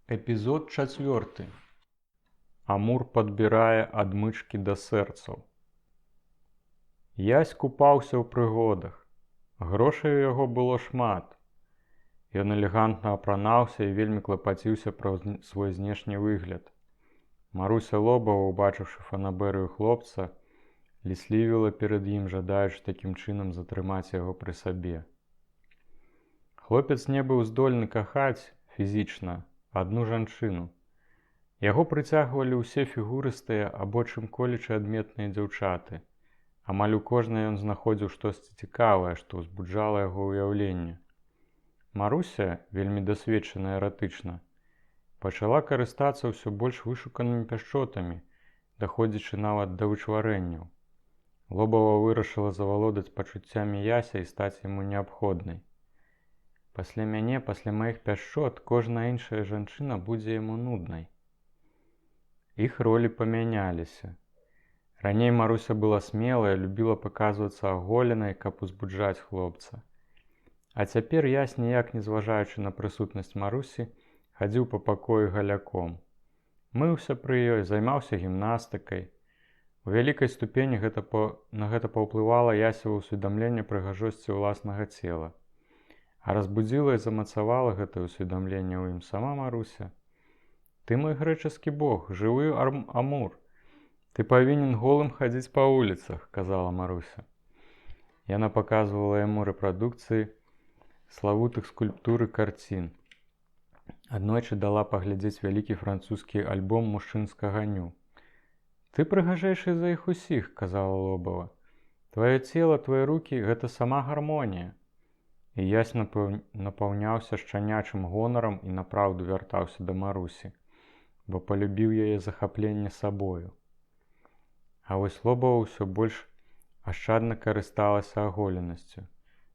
Эпізод 4. Амур падбірае адмычкі да сэрцаў. Ясь купаўся ў прыгодах. Грошай у яго было шмат. Ён элегантна апранаўся і вельмі клапаціўся пра свой знешні выгляд. Маруся Лобава, убачыўшы фанабэрыю хлопца, ліслівіла перад ім, жадаючы такім чынам затрымаць яго пры сабе. Хлопец не быў здольны кахаць фізічна адну жанчыну. Яго прыцягвалі ўсе фігурыстыя або чым-колечы адметныя дзяўчаты. Амаль у кожнай ён знаходзіў штосьці цікавае, што ўзбуджала яго ўяўленне. Маруся, вельмі дасведчаная эратычна, пачала карыстацца ўсё больш вышуканымі пяшчотамі, даходзячы нават да вычварэнняў. Лобава вырашыла завалодаць пачуццямі Яся і стаць яму неабходнай. Пасля мяне, пасля маіх пяшчот, кожная іншая жанчына будзе яму нуднай. Іх ролі памяняліся. Раней Маруся была смелая, любіла паказвацца аголенай, каб узбуджаць хлопца. А цяпер Ясь, ніяк не зважаючы на прысутнасць Марусі, хадзіў па пакоі галяком. Мыўся пры ёй, займаўся гімнастыкай. У вялікай ступені на гэта паўплывала Ясева ўсведамленне прыгажосці ўласнага цела. А разбудзіла і замацавала гэтае ўсведамленне ў ім сама Маруся. «Ты мой грэчаскі бог, жывы Амур. Ты павінен голым хадзіць па вуліцах», – казала Маруся. Яна паказвала яму рэпрадукцыі славутых скульптур і карцін. Аднойчы дала паглядзець вялікі французскі альбом мужчынскага ню. «Ты прыгажэйшы за іх усіх», – казала Лобава. «Тваё цела, твае рукі – гэта сама гармонія». І Ясь напаўняўся шчанячым гонарам і напраўду вяртаўся да Марусі, бо палюбіў яе захапленне сабою. А вось Лобава ўсё больш ашчадна карысталася аголенасцю,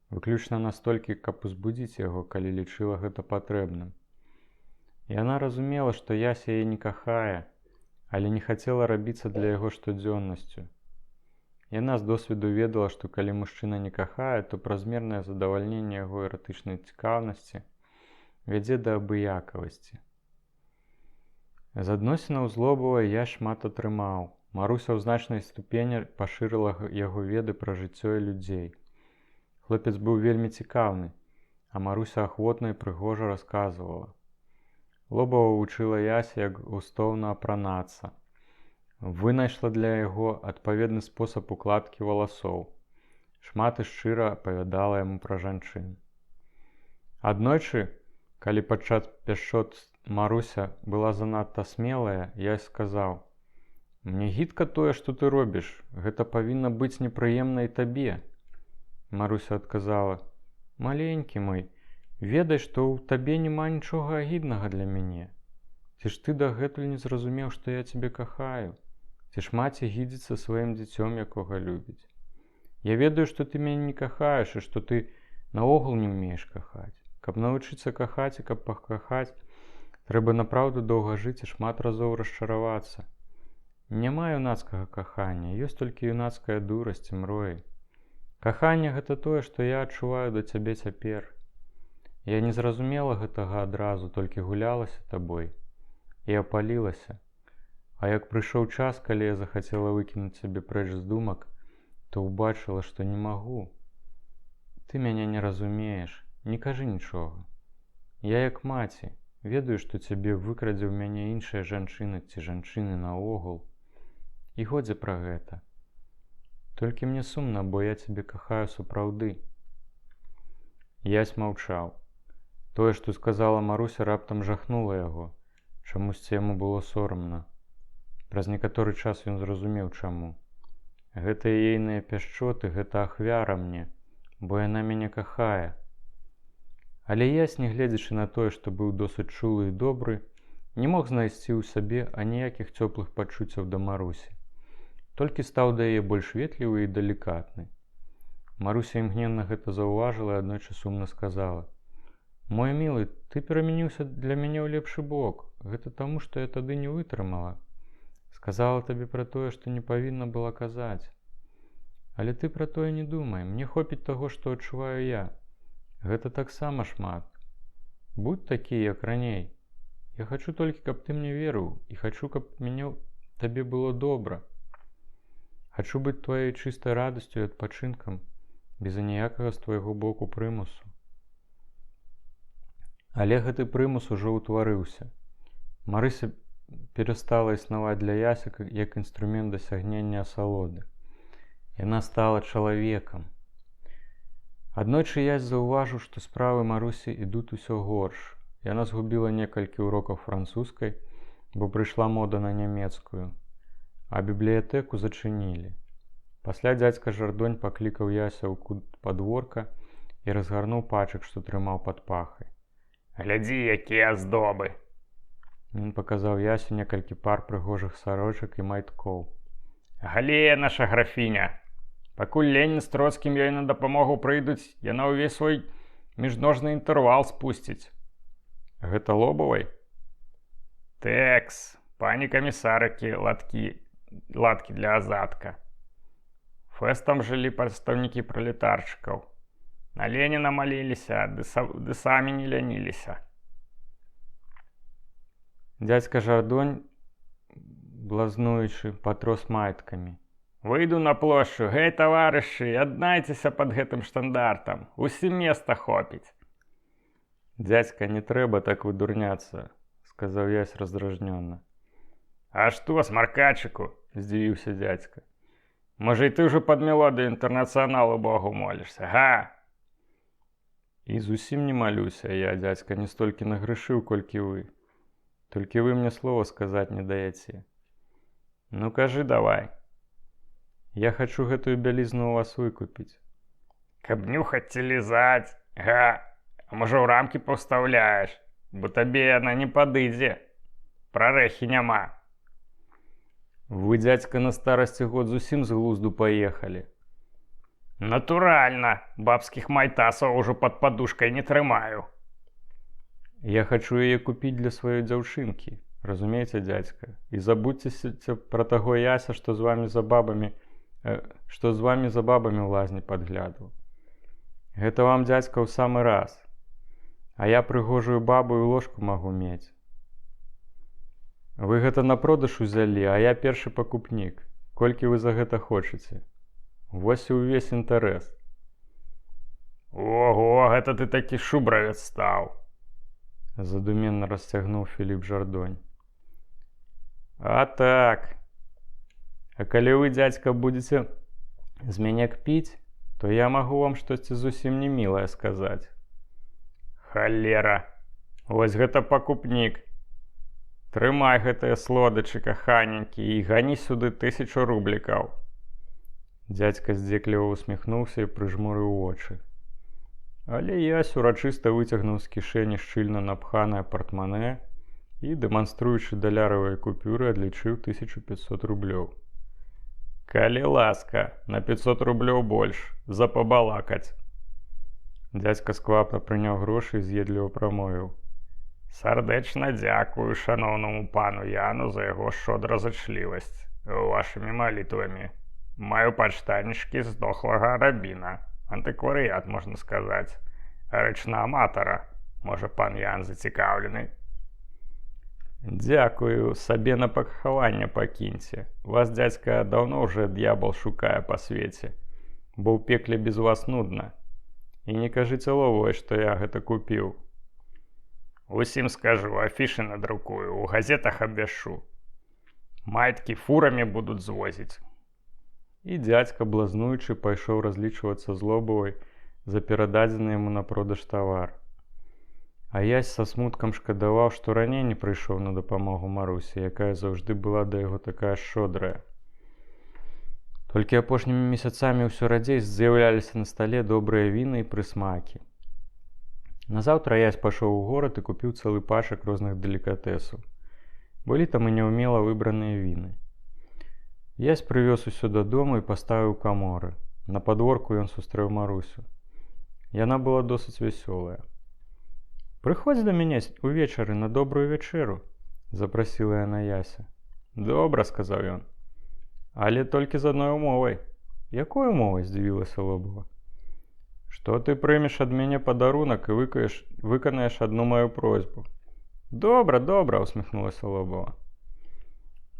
выключна настолькі, каб узбудзіць яго, калі лічыла гэта патрэбным. Яна разумела, што Ясь яе не кахае, але не хацела рабіцца для яго штодзённасцю. Яна з досведу ведала, што калі мужчына не кахае, то празмернае задавальненне яго эратычнай цікаўнасці вядзе да абыякавасці. З адносінаў з Лобавай Ясь шмат атрымаў. Маруся ў значнай ступені пашырыла яго веды пра жыццё і людзей. Хлопец быў вельмі цікаўны, а Маруся ахвотна і прыгожа расказвала. Лобава вучыла Яся, як густоўна апранацца. Вынайшла для яго адпаведны спосаб укладкі валасоў. Шмат і шчыра апавядала яму пра жанчын. Аднойчы, калі падчас пяшчот Маруся была занадта смелая, Ясь сказаў: «Мне гідка тое, што ты робіш, гэта павінна быць непрыемна і табе». Маруся адказала: «Маленькі мой, ведай, што ў табе няма нічога агіднага для мяне. Ці ж ты дагэтуль не зразумеў, што я цябе кахаю? Ці ж маці гідзіцца сваім дзіцём, якога любіць? Я ведаю, што ты мяне не кахаеш і што ты наогул не ўмееш кахаць. Каб навучыцца кахаць і каб пакахаць, трэба напраўду доўга жыць і шмат разоў расчаравацца. Няма юнацкага кахання, ёсць толькі юнацкая дурасць і мроі. Каханне – гэта тое, што я адчуваю да цябе цяпер. Я не зразумела гэтага адразу, толькі гулялася табой і апалілася. А як прыйшоў час, калі я захацела выкінуць цябе прэч з думак, то ўбачыла, што не магу. Ты мяне не разумееш, не кажы нічога. Я як маці, ведаю, што цябе выкрадзе ў мяне іншая жанчына ці жанчыны наогул. І годзе пра гэта. Толькі мне сумна, бо я цябе кахаю сапраўды». Ясь маўчаў. Тое, што сказала Маруся, раптам жахнула яго. Чамусьці яму было сорамна. Праз некаторы час ён зразумеў, чаму. Гэта ейныя пяшчоты, гэта ахвяра мне, бо яна мяне кахае. Але Ясь, не гледзячы на тое, што быў досыць чулы і добры, не мог знайсці ў сабе аніякіх цёплых пачуццяў да Марусі. Толькі стаў да яе больш ветлівы і далікатны. Маруся імгненна гэта заўважыла і аднойчы сумна сказала: «Мой мілы, ты перамяніўся для мяне ў лепшы бок. Гэта таму, што я тады не вытрымала. Сказала табе пра тое, што не павінна была казаць. Але ты пра тое не думай, мне хопіць таго, што адчуваю я. Гэта таксама шмат. Будь такі, як раней. Я хачу толькі, каб ты мне верыў, і хачу, каб табе было добра. Хачу быць тваёй чыстай радасцю і адпачынкам, без аніякага з твайго боку прымусу. Але гэты прымус ужо ўтварыўся. Марыся перастала існаваць для Ясі як інструмент дасягнення асалоды. Яна стала чалавекам. Аднойчы Ясь заўважыў, што справы Марусі ідуць усё горш. Яна згубіла некалькі урокаў французскай, бо прыйшла мода на нямецкую, а бібліятэку зачынілі. Пасля дзядзька Жардонь паклікаў Яся ў кут падворка і разгарнуў пачак, што трымаў пад пахай. Глядзі, якія аздобы! Ён паказаў Ясю некалькі пар прыгожых сарочак і майткоў. Галея наша графіня! Пакуль Ленін з Троцкім ёй на дапамогу прыйдуць, яна ўвесь свой міжножны інтэрвал спусціць. Гэта Лобавай? Тэкс, пані камісарыкі, ладкі для азадка. Фэстам жылі прадстаўнікі пралетарчыкаў. На Леніна маліліся, ды самі не ляніліся. Дзядзька Жардонь, блазнуючы, патрос майткамі. Выйду на плошчу, гэй, таварышы, яднайцеся пад гэтым штандартам, усім места хопіць. Дзядзька, не трэба так выдурняцца, сказаў Ясь раздражнённа. А што, смаркачыку? Здзівіўся дзядзька. Можа, і ты ўжо пад мелодыю інтэрнацыяналу Богу молішся, га? І зусім не малюся я, дзядзька, не столькі нагрышыў, колькі вы. Толькі вы мне слова сказаць не даяце. Ну, кажы давай. Я хачу гэтую бялізну у вас выкупіць. Каб нюхаць ці лізаць, га? А можа, ў рамкі паўстаўляеш, бо табе яна не падыдзе. Прарэхі няма. Вы, дзядзька, на старасці год зусім з глузду паехалі. Натуральна, бабскіх майтасаў ужо пад падушкай не трымаю. Я хачу яе купіць для сваёй дзяўчынкі, разумееце, дзядзька? І забудзьцеся пра таго Яся, што з вамі за бабамі ў лазні падглядваў. Гэта вам, дзядзька, ў самы раз. А я прыгожую бабу і ложку магу мець. Вы гэта на продаж узялі, а я першы пакупнік. Колькі вы за гэта хочаце? Вось і ўвесь інтарэс. Ого, гэта ты такі шубравец стаў. Задуменна расцягнуў Філіп Жардонь. А так. А калі вы, дзядзька, будзеце з мяне кпіць, то я магу вам штосьці зусім не мілае сказаць. Халера, вось гэта пакупнік. Трымай гэтыя слодычы, каханенькі, і гані сюды 1000 рублікаў. Дзядзька здзекліва усміхнуўся і прыжмурыў вочы. Але Ясь урачыста выцягнуў з кішэні шчыльна напханае партманэ і, дэманструючы даляравыя купюры, адлічыў 1500 рублёў. Калі ласка, на 500 рублёў больш, за пабалакаць. Дзядзька сквапна прыняў грошы і з'едліва прамовіў. Сардэчна дзякую шаноўнаму пану Яну за яго шчодразычлівасць вашымі малітвамі. Маю пачтанічкі здохлага рабіна. Антыкварыят, можна сказаць. Рэчна аматара. Можа, пан Ян зацікаўлены? Дзякую, сабе на пахаванне пакіньце. Вас, дзядзька, даўно ўжо д'ябал шукае па свеце, бо ў пекле без вас нудна. І не кажыце Лобавай, што я гэта купіў. Усім скажу, афішы надрукую, у газетах абвяшу. Майткі фурамі будуць звозіць. І дзядзька, блазнуючы, пайшоў разлічвацца з Лобавай за перададзены яму на продаж тавар. А Ясь са смуткам шкадаваў, што раней не прыйшоў на дапамогу Марусі, якая заўжды была да яго такая шчодрая. Толькі апошнімі месяцамі ўсё радзей з'яўляліся на стале добрыя віны і прысмакі. Назаўтра Ясь пайшоў у горад і купіў цэлы пачак розных делікатэсаў. Былі там і няўмела выбраныя віны. Ясь прывёз усё дадому і паставіў каморы. На падворку ён сустрэў Марусю. Яна была досыць вясёлая. «Прыходзь да мяне увечары на добрую вячэру», – запрасіла яна Яся. «Добра», – сказаў ён. «Але толькі з адной умовай». «Якой умовай?» – здзівілася Лобава. «Што ты прымеш ад мяне падарунак і выканаеш адну маю просьбу. Добра, добра, усміхнулася Лобова.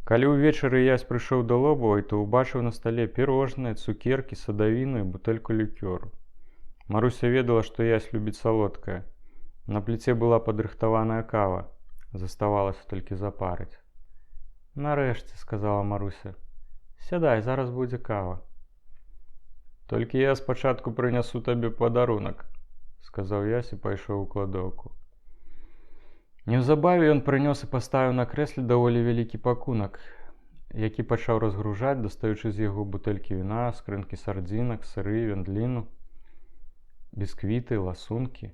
Калі ўвечары ясь прыйшоў да Лобавай, то ўбачыў на стале пірожныя, цукеркі, садавіну і бутэльку лікёру. Маруся ведала, што ясь любіць салодкае. На пліце была падрыхтаваная кава. Заставалася толькі запарыць. Нарэшце, сказала Маруся. Сядай, зараз будзе кава. Толькі я спачатку прынясу табе падарунак, сказаў ясь і пайшоў у кладоўку. Неўзабаве ён прынёс і паставіў на крэсле даволі вялікі пакунак, які пачаў разгружаць, дастаючы з яго бутэлькі віна, скрынкі сардзінак, сыры, вендліну, бісквіты, ласункі.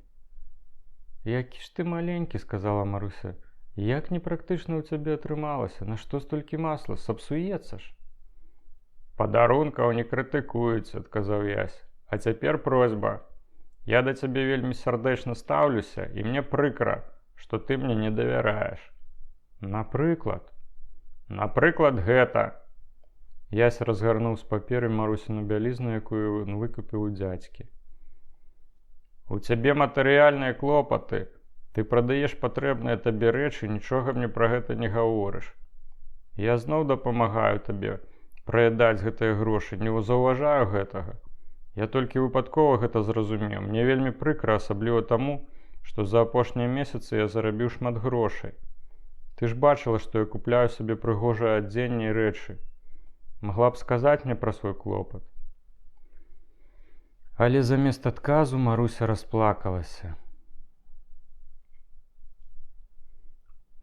Які ж ты маленькі, сказала Маруся. Як непрактычна ў цябе атрымалася, нашто столькі масла, сапсуецца ж. Падарункаў не крытыкуюць, адказаў ясь. А цяпер просьба. Я да цябе вельмі сардэчна стаўлюся, і мне прыкра, што ты мне не давяраеш. Напрыклад? Напрыклад, гэта. Ясь разгарнуў з паперы Марусіну бялізну, якую ён выкупіў у дзядзькі. У цябе матэрыяльныя клопаты. Ты прадаеш патрэбныя табе рэчы, нічога мне пра гэта не гаворыш. Я зноў дапамагаю табе праядаць гэтыя грошы, не заўважаю гэтага. Я толькі выпадкова гэта зразумеў. Мне вельмі прыкра, асабліва таму, што за апошнія месяцы я зарабіў шмат грошай. Ты ж бачыла, што я купляю сабе прыгожае адзенне і рэчы. Магла б сказаць мне пра свой клопат. Але замест адказу Маруся расплакалася.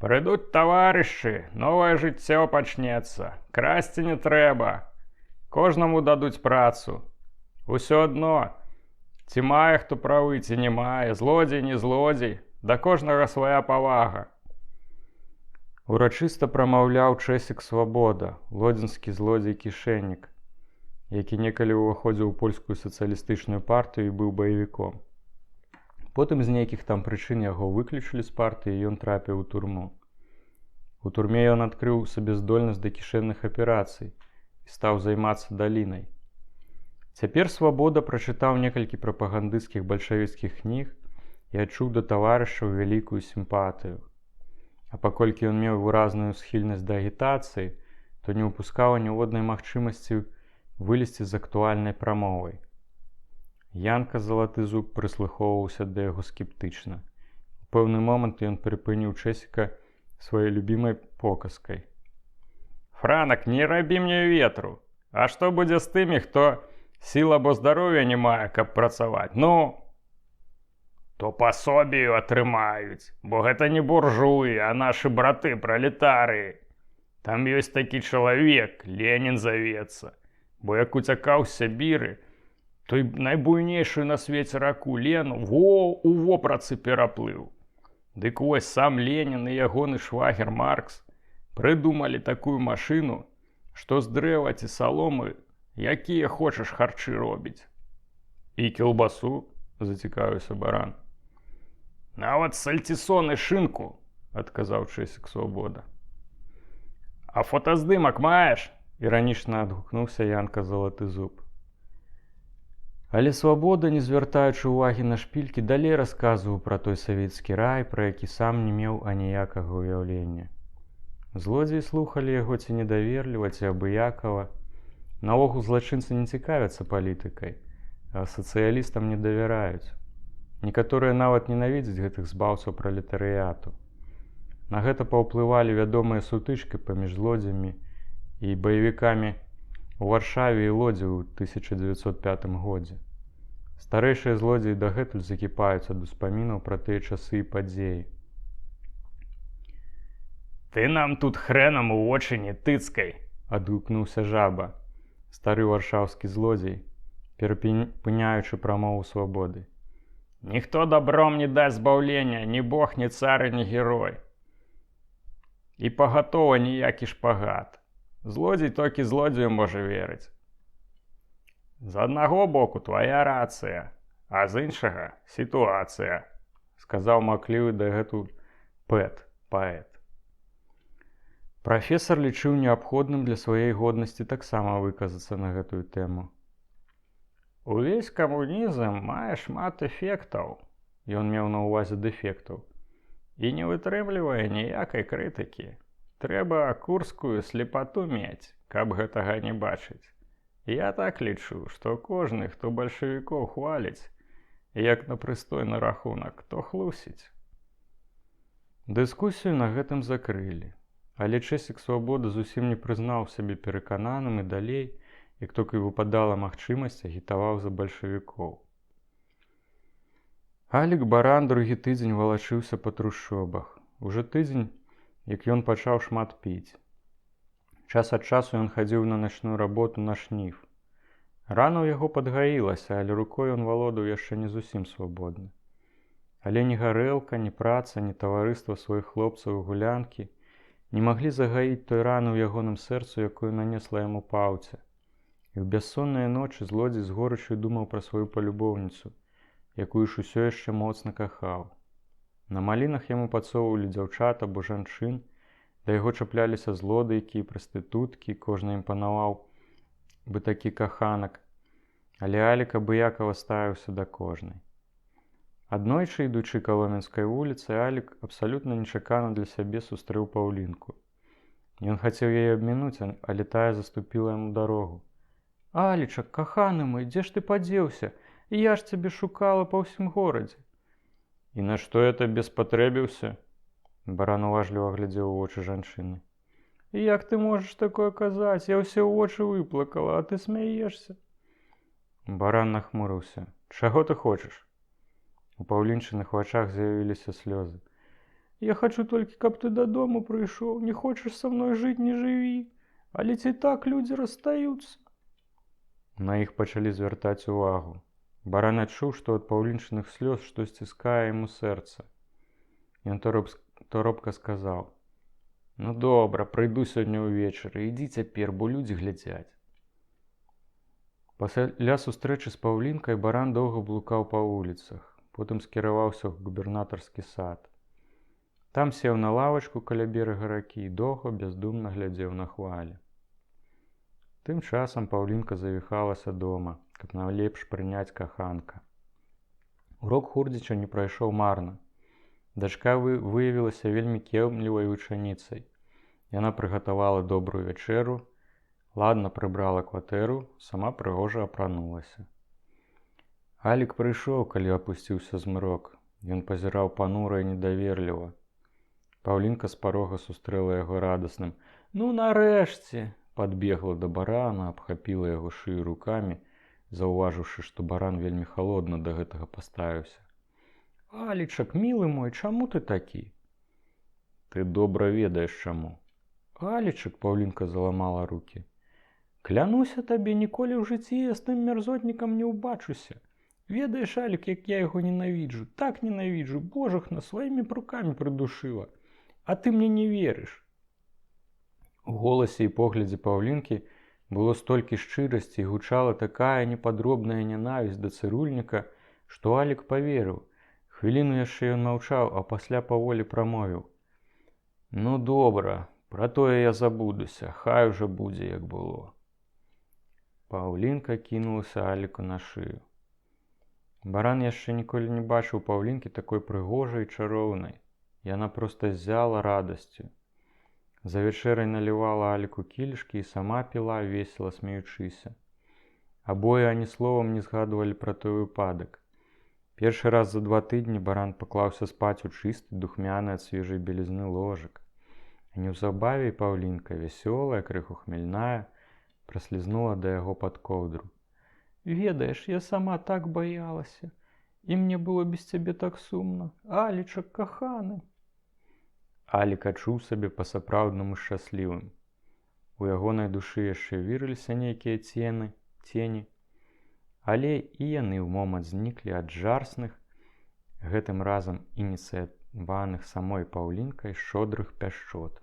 Прыйдуць таварышы, новае жыццё пачнецца. Красці не трэба. Кожнаму дадуць працу. Усё адно, ці мае хто правы, ці не мае, злодзей, не злодзей, да кожнага свая павага. Урачыста прамаўляў Чэсік Свабода, лодзінскі злодзей-кішэннік, які некалі ўваходзіў у польскую сацыялістычную партыю і быў баевіком. Потым з нейкіх там прычын яго выключылі з партыі, і ён трапіў у турму. У турме ён адкрыў сабе здольнасць да кішэнных аперацый і стаў займацца далінай. Цяпер Свабода прачытаў некалькі прапагандысцкіх бальшавіцкіх кніг і адчуў да таварышаў вялікую сімпатыю. А паколькі ён меў выразную схільнасць да агітацыі, то не ўпускаў ніводнай магчымасці вылезці з актуальнай прамовай. Янка Залаты Зуб прыслухоўваўся да яго скептычна. У пэўны момант ён прыпыніў Чэсіка сваёй любімай показкай. Франак, не рабі мне ветру. А што будзе з тымі, хто сіл або здароўя не мае, каб працаваць? Ну, то пасобію атрымаюць, бо гэта не буржуі, а нашы браты пралетарыі. Там ёсць такі чалавек, Ленін завецца, бо як уцякаў з Сябіры, той найбуйнейшую на свеце раку Лену у вопрацы пераплыў. Дык вось сам Ленін і ягоны швагер Маркс прыдумалі такую машыну, што з дрэва ці саломы якія хочаш харчы робіць. І кілбасу, зацікавіўся баран. Нават сальцісон і шынку, адказаў Чэсік Свабода. А фотаздымак маеш? Іранічна адгукнуўся Янка Залаты Зуб. Але Свабода, не звяртаючы ўвагі на шпількі, далей расказваў пра той савецкі рай, пра які сам не меў аніякага ўяўлення. Злодзеі слухалі яго ці недаверліва, ці абыякава. Наогул злачынцы не цікавяцца палітыкай, а сацыялістам не давяраюць. Некаторыя нават ненавідзяць гэтых збаўцаў пралетарыяту. На гэта паўплывалі вядомыя сутычкі паміж злодзямі і баевікамі у Варшаве і Лодзі ў 1905 годзе. Старэйшыя злодзеі дагэтуль закіпаюць ад успамінаў пра тыя часы і падзеі. Ты нам тут хрэнам у вочы не тыцкай, адгукнуўся Жаба, стары варшаўскі злодзей, перапыняючы прамову Свабоды. Ніхто добром не дасць збаўлення, ні бог, ні цар, ні герой. І пагатова ніякі шпагат. Злодзей толькі злодзею можа верыць. З аднаго боку твая рацыя, а з іншага сітуацыя, сказаў маўклівы дагэтуль паэт. Прафесар лічыў неабходным для сваёй годнасці таксама выказацца на гэтую тэму. Увесь камунізм мае шмат эфектаў, ён меў на ўвазе дэфектаў. і не вытрымлівае ніякай крытыкі. Трэба курскую слепату мець, каб гэтага не бачыць. Я так лічу, што кожны, хто бальшавікоў хваліць, як на прыстойны рахунак, то хлусіць. Дыскусію на гэтым закрылі, але Чэсік Свабода зусім не прызнаў сябе перакананым і далей, як толькі выпадала магчымасць, агітаваў за бальшавікоў. Алік Баран другі тыдзень валачыўся па трушчобах. Уже тыдзень, як ён пачаў шмат піць. Час ад часу ён хадзіў на начную работу на шніф. Рана ў яго падгаілася, але рукой ён валодаў яшчэ не зусім свабодна. Але ні гарэлка, ні праца, ні таварыства сваіх хлопцаў і гулянкі не маглі загаіць той раны ў ягоным сэрцу, якую нанесла яму паўця. І ў бяссонныя ночы злодзей з горычаю думаў пра сваю палюбоўніцу, якую ж усё яшчэ моцна кахаў. На малінах яму пацоўвалі дзяўчат або жанчын, да яго чапляліся злодыйкі і прастытуткі, кожны імпанаваў бы такі каханак, але Алік абыякава ставіўся да кожнай. Аднойчы, ідучы Каломенскай вуліцай, Алік абсалютна нечакана для сябе сустрэў Паўлінку. Ён хацеў яе абмінуць, але тая заступіла яму дарогу. «Алічак, каханы мой, дзе ж ты падзеўся? Я ж цябе шукала па ўсім горадзе». «І на што я табе спатрэбіўся?» Баран уважліва глядзеў у вочы жанчыны. «Як ты можаш такое казаць? Я ўсе вочы выплакала, а ты смяешся». Баран нахмурыўся. «Чаго ты хочаш?» У Паўлінчыных вачах з'явіліся слёзы. «Я хачу толькі, каб ты дадому прыйшоў. Не хочаш са мной жыць, не жыві. Але ці так людзі расстаюцца?» На іх пачалі звяртаць увагу. Баран адчуў, што ад Паўлінчыных слёз штось сціскае яму сэрца. Ён торопка сказаў: «Ну добра, прыйду сёння ўвечары, ідзі цяпер, бо людзі глядзяць». Пасля сустрэчы з Паўлінкай Баран доўга блукаў па вуліцах, потым скіраваўся ў губернатарскі сад. Там сеў на лавачку каля берага ракі і доўга бяздумна глядзеў на хвалі. Тым часам Паўлінка завіхалася дома, каб найлепш прыняць каханка. Урок Хурдзіча не прайшоў марна. Дачка выявілася вельмі кемлівай вучаніцай. Яна прыгатавала добрую вячэру, ладна прыбрала кватэру, сама прыгожа апранулася. Алік прыйшоў, калі апусціўся змрок. Ён пазіраў панура і недаверліва. Паўлінка з парога сустрэла яго радасным: «Ну нарэшце!» Падбегла да барана, абхапіла яго шыю рукамі, заўважыўшы, што баран вельмі халодна да гэтага паставіўся. «Алічак, мілы мой, чаму ты такі?» «Ты добра ведаеш, чаму». «Алічак», Паўлінка заламала рукі. «Клянуся табе, ніколі ў жыцці я з тым мярзотнікам не ўбачуся. Ведаеш, Алік, як я яго ненавіджу, так ненавіджу, божахна, сваімі рукамі прыдушыла. А ты мне не верыш». У голасе і поглядзе Паўлінкі было столькі шчырасці і гучала такая непадробная нянавісць да цырульніка, што Алік паверыў. Хвіліну яшчэ ён маўчаў, а пасля паволі прамовіў: «Ну добра, пра тое я забудуся, хай ужо будзе, як было». Паўлінка кінулася Аліку на шыю. Баран яшчэ ніколі не бачыў Паўлінкі такой прыгожай і чароўнай. Яна проста ззяла радасцю. За вячэрай налівала Аліку кілішкі і сама піла, весела смеючыся. Абое ані словам не згадвалі пра той выпадак. Першы раз за 2 тыдні Баран паклаўся спаць у чысты, духмяны ад свежай белізны ложак. А неўзабаве і Паўлінка, вясёлая, крыху хмельная, праслізнула да яго пад коўдру. «Ведаеш, я сама так баялася, і мне было без цябе так сумна. Алічак, каханы». Алік адчуў сабе па-сапраўднаму шчаслівым. У ягонай душы яшчэ вірыліся нейкія цені, але і яны ў момант зніклі ад жарсных, гэтым разам ініцыяваных самой Паўлінкай шчодрых пяшчот.